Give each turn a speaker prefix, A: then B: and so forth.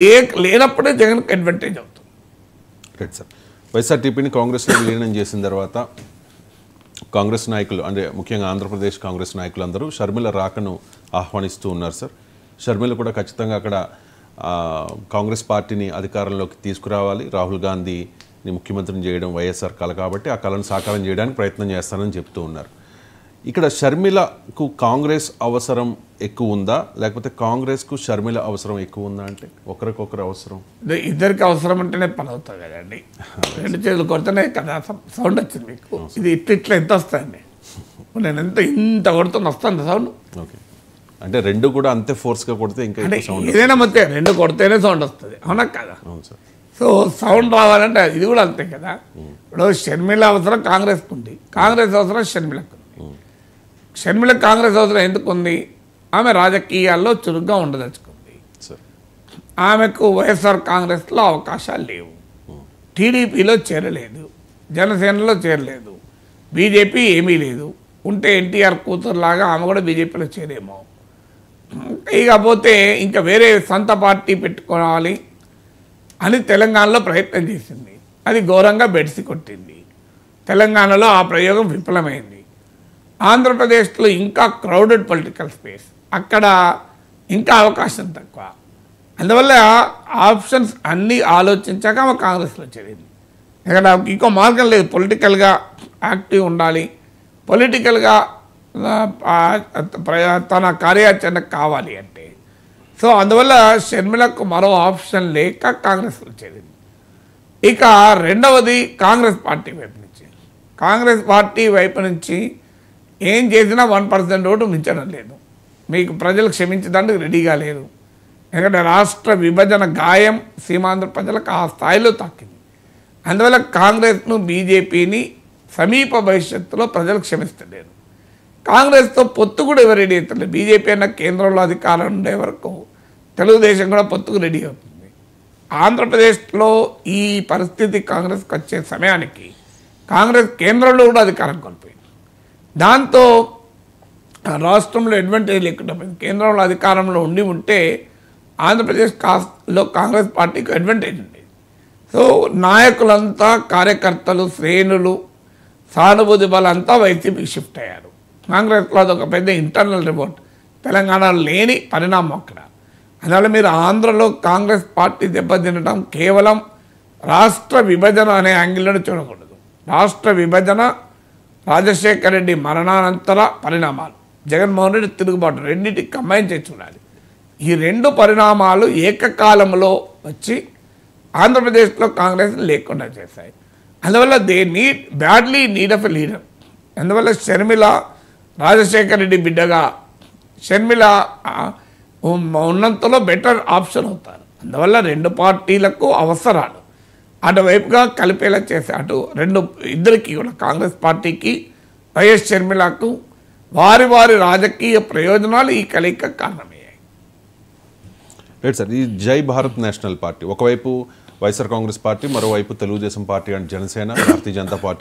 A: లేనప్పుడే జగన్కి అడ్వాంటేజ్ అవుతుంది.
B: Right sir. వైఎస్ఆర్టీపీని కాంగ్రెస్లో విలీనం చేసిన తర్వాత కాంగ్రెస్ నాయకులు అంటే ముఖ్యంగా ఆంధ్రప్రదేశ్ కాంగ్రెస్ నాయకులందరూ షర్మిల రాకను ఆహ్వానిస్తూ ఉన్నారు సార్. షర్మిల కూడా ఖచ్చితంగా అక్కడ కాంగ్రెస్ పార్టీని అధికారంలోకి తీసుకురావాలి, రాహుల్ గాంధీని ముఖ్యమంత్రిని చేయడం వైఎస్ఆర్ కళ కాబట్టి ఆ కళను సాకారం చేయడానికి ప్రయత్నం చేస్తానని చెప్తూ ఉన్నారు. ఇక్కడ షర్మిలకు కాంగ్రెస్ అవసరం ఎక్కువ ఉందా, లేకపోతే కాంగ్రెస్కు షర్మిల అవసరం ఎక్కువ ఉందా? అంటే ఒకరికొకరు అవసరం,
A: ఇద్దరికి అవసరం అంటేనే పని అవుతుంది కదండి. రెండు చేతులు కొడితేనే కదా సౌండ్ వచ్చింది మీకు. ఇది ఇట్లా ఎంత వస్తాయండి, నేను ఇంత కొడుతున్నా వస్తుంది సౌండ్.
B: ఓకే, అంటే రెండు కూడా అంతే ఫోర్స్గా కొడితే ఇంకా సౌండ్
A: ఏదైనా మొత్తం రెండు కొడితేనే సౌండ్ వస్తుంది, అవునా కదా?
B: అవును సార్.
A: సో సౌండ్ రావాలంటే ఇది కూడా అంతే కదా. ఇప్పుడు షర్మిల అవసరం కాంగ్రెస్కి ఉంది, కాంగ్రెస్ అవసరం షర్మిలకు ఉంది. షర్మిల కాంగ్రెస్ అవసరం ఎందుకు ఉంది? ఆమె రాజకీయాల్లో చురుగ్గా ఉండదలుచుకుంది. ఆమెకు వైఎస్ఆర్ కాంగ్రెస్లో అవకాశాలు లేవు, టీడీపీలో చేరలేదు, జనసేనలో చేరలేదు, బీజేపీ ఏమీ లేదు. ఉంటే ఎన్టీఆర్ కూతురులాగా ఆమె కూడా బీజేపీలో చేరేమో. ఇకపోతే ఇంకా వేరే సొంత పార్టీ పెట్టుకోవాలి అని తెలంగాణలో ప్రయత్నం చేసింది, అది ఘోరంగా బెడిసి కొట్టింది. తెలంగాణలో ఆ ప్రయోగం విఫలమైంది. ఆంధ్రప్రదేశ్లో ఇంకా క్రౌడెడ్ పొలిటికల్ స్పేస్, అక్కడ ఇంకా అవకాశం తక్కువ. అందువల్ల ఆప్షన్స్ అన్నీ ఆలోచించాక ఆమె కాంగ్రెస్లో చేరింది. ఇక్కడ ఇంకో మార్గం లేదు, పొలిటికల్గా యాక్టివ్ ఉండాలి, పొలిటికల్గా తన కార్యాచరణ కావాలి అంటే. సో అందువల్ల షర్మిలకు మరో ఆప్షన్ లేక కాంగ్రెస్లో చేరింది. ఇక రెండవది కాంగ్రెస్ పార్టీ వైపు నుంచి, కాంగ్రెస్ పార్టీ వైపు నుంచి ఏం చేసినా 1% ఓటు మించడం లేదు. మీకు ప్రజలు క్షమించడానికి రెడీగా లేరు. ఎందుకంటే రాష్ట్ర విభజన గాయం సీమాంధ్ర ప్రజలకు ఆ స్థాయిలో తాకింది. అందువల్ల కాంగ్రెస్ను బీజేపీని సమీప భవిష్యత్తులో ప్రజలు క్షమిస్తలేరు. కాంగ్రెస్తో పొత్తు కూడా ఎవరు రెడీ అవుతలేదు. బీజేపీ అన్న కేంద్రంలో అధికారం ఉండే వరకు తెలుగుదేశం కూడా పొత్తుకు రెడీ అవుతుంది. ఆంధ్రప్రదేశ్లో ఈ పరిస్థితి కాంగ్రెస్కి వచ్చే సమయానికి కాంగ్రెస్ కేంద్రంలో కూడా అధికారం కోల్పోయింది. దాంతో రాష్ట్రంలో అడ్వాంటేజ్ లేకుండా పోయింది. కేంద్రంలో అధికారంలో ఉంటే ఆంధ్రప్రదేశ్లో కాంగ్రెస్ పార్టీకి అడ్వాంటేజ్ ఉండేది. సో నాయకులంతా, కార్యకర్తలు, శ్రేణులు, సానుభూతి బలంతా వైసీపీకి షిఫ్ట్ అయ్యారు. కాంగ్రెస్లో అదొక పెద్ద ఇంటర్నల్ రిపోర్ట్, తెలంగాణలో లేని పరిణామం అక్కడ. అందువల్ల మీరు ఆంధ్రలో కాంగ్రెస్ పార్టీ దెబ్బతినడం కేవలం రాష్ట్ర విభజన అనే యాంగిల్లోనే చూడకూడదు. రాష్ట్ర విభజన, రాజశేఖర రెడ్డి మరణానంతర పరిణామాలు, జగన్మోహన్ రెడ్డి తిరుగుబాటు, రెండింటికి కంబైన్ చేసి చూడాలి. ఈ రెండు పరిణామాలు ఏకకాలంలో వచ్చి ఆంధ్రప్రదేశ్లో కాంగ్రెస్ లేకుండా చేశాయి. అందువల్ల they badly need of a leader. అందువల్ల షర్మిల రాజశేఖర రెడ్డి బిడ్డగా షర్మిల ఉన్నంతలో బెటర్ ఆప్షన్ అవుతారు. అందువల్ల రెండు పార్టీలకు అవసరాలు అటువైపుగా కలిపేలా చేసే ఇద్దరికి కూడా కాంగ్రెస్ పార్టీకి వైఎస్ షర్మిలకు వారి వారి రాజకీయ ప్రయోజనాలు ఈ కలయిక కారణమయ్యాయి.
B: Right sir. ఈ జై భారత్ నేషనల్ పార్టీ ఒకవైపు వైఎస్ఆర్ కాంగ్రెస్ పార్టీ, మరోవైపు Telugu Desam party and Janasena, Bharatiya Janata party